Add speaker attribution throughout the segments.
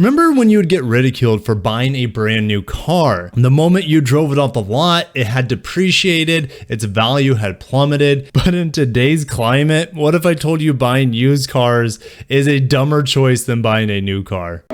Speaker 1: Remember when you would get ridiculed for buying a brand new car? The moment you drove it off the lot, it had depreciated, its value had plummeted. But in today's climate, what if I told you buying used cars is a dumber choice than buying a new car?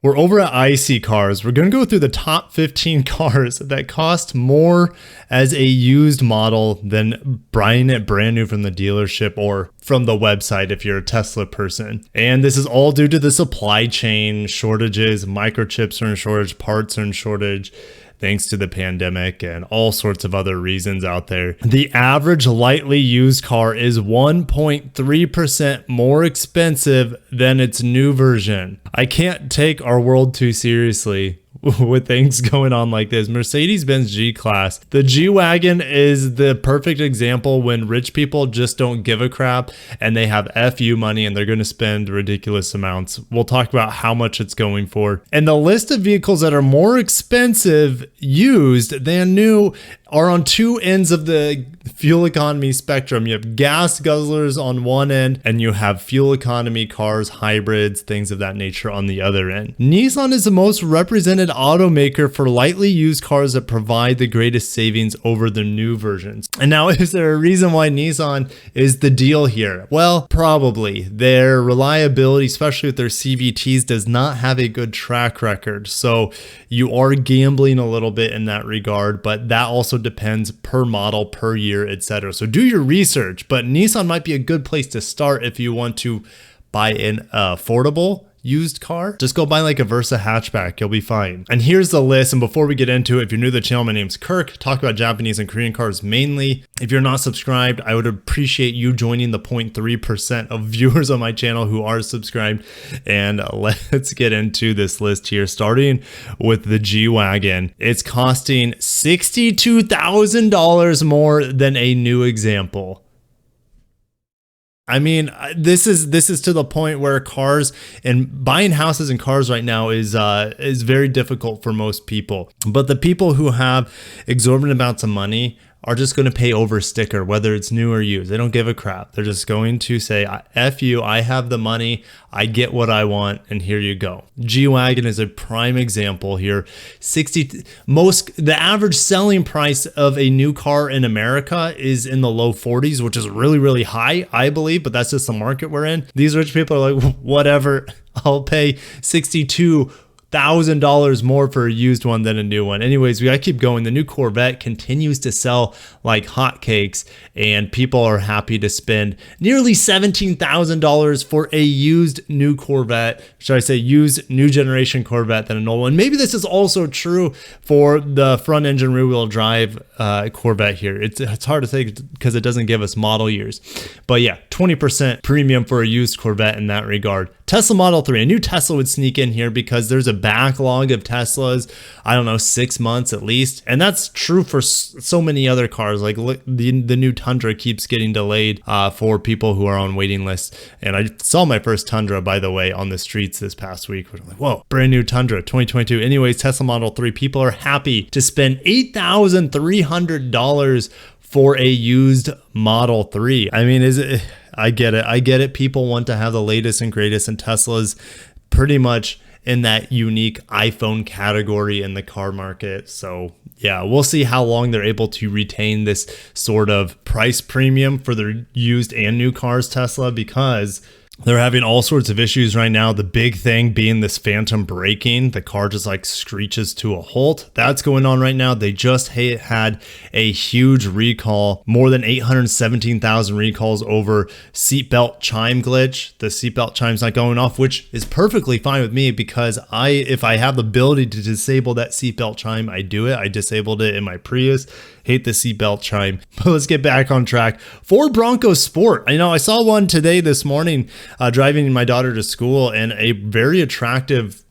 Speaker 1: We're over at iSeeCars. We're going to go through the top 15 cars that cost more as a used model than buying it brand new from the dealership or from the website if you're a Tesla person. And this is all due to the supply chain shortages. Microchips are in shortage, parts are in shortage, thanks to the pandemic and all sorts of other reasons out there. The average lightly used car is 1.3% more expensive than its new version. I can't take our world too seriously with things going on like this. Mercedes-Benz G-Class. The G-Wagon is the perfect example when rich people just don't give a crap and they have FU money and they're going to spend ridiculous amounts. We'll talk about how much it's going for. And the list of vehicles that are more expensive used than new are on two ends of the fuel economy spectrum. You have gas guzzlers on one end and you have fuel economy cars, hybrids, things of that nature on the other end. Nissan is the most represented automaker for lightly used cars that provide the greatest savings over the new versions. And now, is there a reason why Nissan is the deal here? Well, probably. Their reliability, especially with their CVTs, does not have a good track record. So you are gambling a little bit in that regard, but that also depends per model, per year, etc. So do your research, but Nissan might be a good place to start if you want to buy an affordable used car. Just go buy like a Versa hatchback, you'll be fine. And here's the list. And before we get into it, if you're new to the channel, my name's Kirk. Talk about Japanese and Korean cars mainly. If you're not subscribed, I would appreciate you joining the 0.3% of viewers on my channel who are subscribed. And let's get into this list here, starting with the G-Wagon. It's costing $62,000 more than a new example. I mean, this is to the point where cars and buying houses and cars right now is very difficult for most people. But the people who have exorbitant amounts of money are just going to pay over sticker, whether it's new or used. They don't give a crap. They're just going to say, F you, I have the money, I get what I want, and here you go. G-Wagon is a prime example here. The average selling price of a new car in America is in the low 40s, which is really, really high, I believe, but that's just the market we're in. These rich people are like, whatever, I'll pay $62,000 more for a used one than a new one. Anyways, we gotta keep going. The new Corvette continues to sell like hotcakes, and people are happy to spend nearly $17,000 for a used new Corvette. Should I say used new generation Corvette than an old one? Maybe this is also true for the front engine rear wheel drive Corvette here. It's hard to say because it doesn't give us model years, but yeah, 20% premium for a used Corvette in that regard. Tesla Model 3, a new Tesla would sneak in here because there's a backlog of Teslas, I don't know, 6 months at least. And that's true for so many other cars. Like the new Tundra keeps getting delayed for people who are on waiting lists. And I saw my first Tundra, by the way, on the streets this past week. I'm like, whoa, brand new Tundra 2022. Anyways, Tesla Model 3, people are happy to spend $8,300 for a used Model 3. I mean, I get it. People want to have the latest and greatest, and Tesla's pretty much in that unique iPhone category in the car market. So yeah, we'll see how long they're able to retain this sort of price premium for their used and new cars, Tesla, because they're having all sorts of issues right now. The big thing being this phantom braking. The car just like screeches to a halt. That's going on right now. They just had a huge recall, more than 817,000 recalls over seatbelt chime glitch. The seatbelt chime's not going off, which is perfectly fine with me because if I have the ability to disable that seatbelt chime, I do it. I disabled it in my Prius. Hate the seatbelt chime. But let's get back on track. Ford Bronco Sport. I saw one today this morning driving my daughter to school, and a very attractive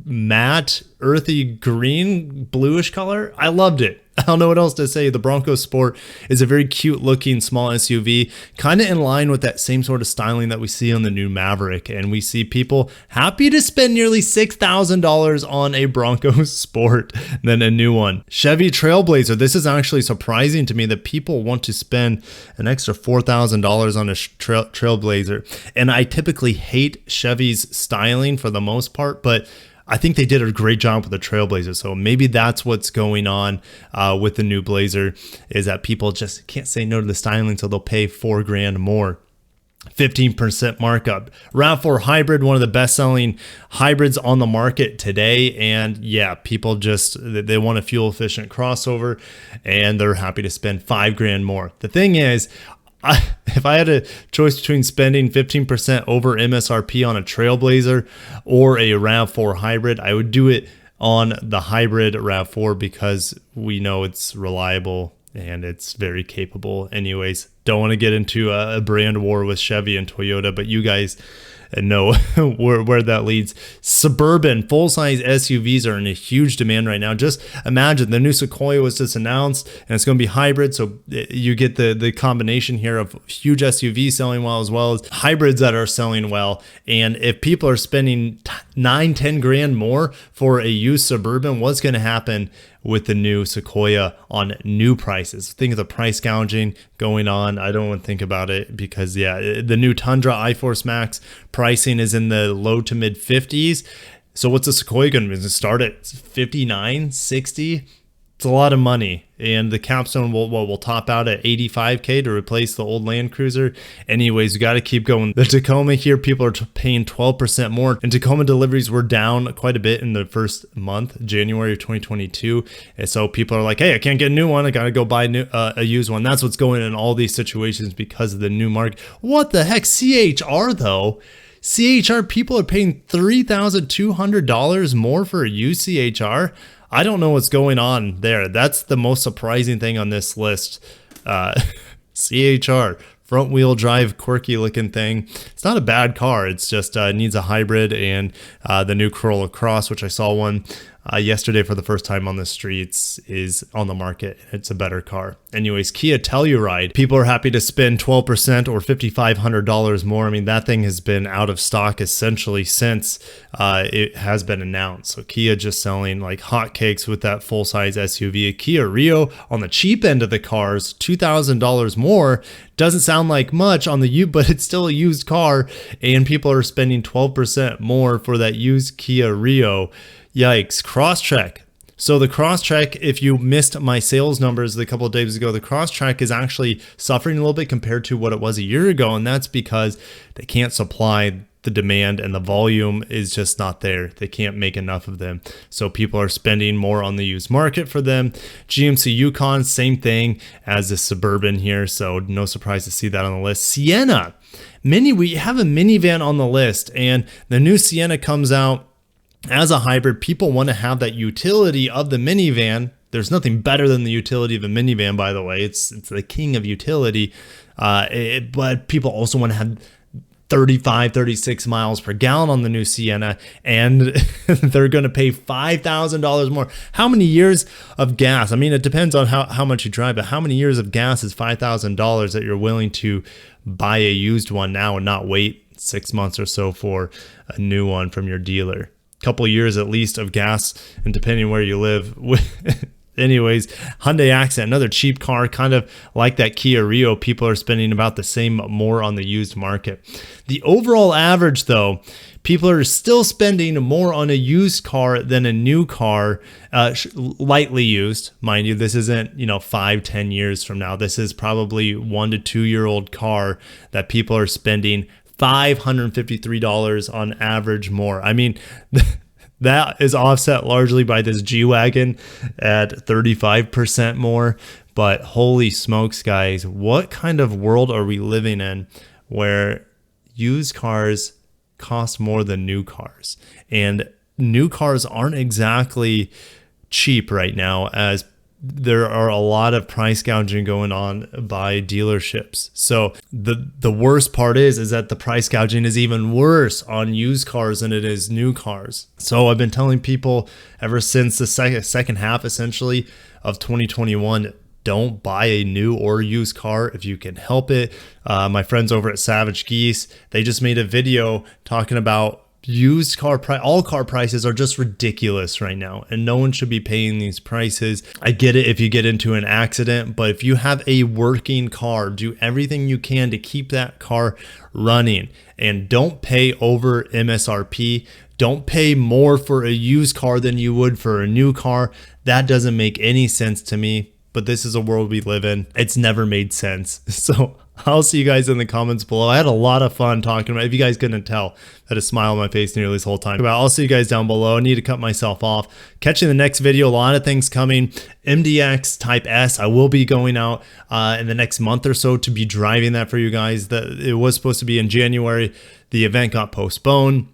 Speaker 1: matte earthy green bluish color. I loved it. I don't know what else to say. The Bronco Sport is a very cute looking small SUV, kind of in line with that same sort of styling that we see on the new Maverick. And we see people happy to spend nearly $6,000 on a Bronco Sport than a new one. Chevy Trailblazer. This is actually surprising to me that people want to spend an extra $4,000 on a Trailblazer. And I typically hate Chevy's styling for the most part, but I think they did a great job with the Trailblazer. So maybe that's what's going on with the new Blazer, is that people just can't say no to the styling, so they'll pay $4,000 more. 15% markup. RAV4 Hybrid, one of the best-selling hybrids on the market today. And yeah, people they want a fuel-efficient crossover, and they're happy to spend $5,000 more. The thing is, if I had a choice between spending 15% over MSRP on a Trailblazer or a RAV4 hybrid, I would do it on the hybrid RAV4 because we know it's reliable and it's very capable. Anyways, don't want to get into a brand war with Chevy and Toyota, but you guys know where that leads. Suburban full-size SUVs are in a huge demand right now. Just imagine, the new Sequoia was just announced, and it's going to be hybrid, so you get the combination here of huge SUVs selling well as hybrids that are selling well. And if people are spending $9-10 more for a used Suburban, what's going to happen with the new Sequoia on new prices? Think of the price gouging going on. I don't want to think about it because, yeah, the new Tundra iForce Max pricing is in the low to mid 50s. So what's the Sequoia going to be? Start at 59, 60? It's a lot of money. And the Capstone will top out at $85K to replace the old Land Cruiser. Anyways, you got to keep going. The Tacoma here, people are paying 12% more. And Tacoma deliveries were down quite a bit in the first month, January of 2022. And so people are like, hey, I can't get a new one. I got to go buy a used one. That's what's going on in all these situations because of the new market. What the heck? CHR though. CHR, people are paying $3,200 more for a used CHR. I don't know what's going on there. That's the most surprising thing on this list. CHR, front wheel drive, quirky looking thing. It's not a bad car. It's just needs a hybrid, and the new Corolla Cross, which I saw one yesterday for the first time on the streets, is on the market. It's a better car. Anyways, Kia Telluride, people are happy to spend 12% or $5,500 more. I mean, that thing has been out of stock essentially since it has been announced. So Kia just selling like hotcakes with that full-size SUV. A Kia Rio on the cheap end of the cars, $2,000 more. Doesn't sound like much on the but it's still a used car, and people are spending 12% more for that used Kia Rio. Yikes. Crosstrek. So the Crosstrek, if you missed my sales numbers a couple of days ago, the Crosstrek is actually suffering a little bit compared to what it was a year ago, and that's because they can't supply the demand, and the volume is just not there. They can't make enough of them. So people are spending more on the used market for them. GMC Yukon, same thing as the Suburban here, so no surprise to see that on the list. Sienna. We have a minivan on the list, and the new Sienna comes out as a hybrid. People want to have that utility of the minivan. There's nothing better than the utility of a minivan, by the way. It's the king of utility. But people also want to have 35, 36 miles per gallon on the new Sienna, and they're going to pay $5,000 more. How many years of gas? I mean, it depends on how much you drive, but how many years of gas is $5,000 that you're willing to buy a used one now and not wait 6 months or so for a new one from your dealer? Couple years at least of gas, and depending where you live. Anyways, Hyundai Accent, another cheap car, kind of like that Kia Rio. People are spending about the same more on the used market. The overall average, though, people are still spending more on a used car than a new car, lightly used, mind you. This isn't 5-10 years from now. This is probably 1 to 2 year old car that people are spending $553 on average more. I mean, that is offset largely by this G-Wagon at 35% more. But holy smokes, guys, what kind of world are we living in where used cars cost more than new cars? And new cars aren't exactly cheap right now, as there are a lot of price gouging going on by dealerships. So the worst part is that the price gouging is even worse on used cars than it is new cars. So I've been telling people ever since the second half essentially of 2021, don't buy a new or used car if you can help it. My friends over at Savage Geese, they just made a video talking about used car all car prices are just ridiculous right now, and no one should be paying these prices. I get it if you get into an accident, but if you have a working car, do everything you can to keep that car running, and don't pay over MSRP. Don't pay more for a used car than you would for a new car. That doesn't make any sense to me, but this is a world we live in. It's never made sense. So I'll see you guys in the comments below. I had a lot of fun talking about it. If you guys couldn't tell, I had a smile on my face nearly this whole time. I'll see you guys down below. I need to cut myself off. Catch you in the next video. A lot of things coming. MDX Type S. I will be going out in the next month or so to be driving that for you guys. It was supposed to be in January. The event got postponed.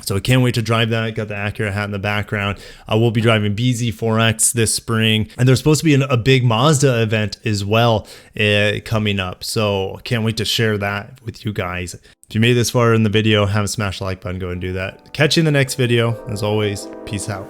Speaker 1: So I can't wait to drive that. Got the Acura hat in the background. I will be driving BZ4X this spring. And there's supposed to be a big Mazda event as well coming up. So can't wait to share that with you guys. If you made this far in the video, haven't smashed the like button, go and do that. Catch you in the next video. As always, peace out.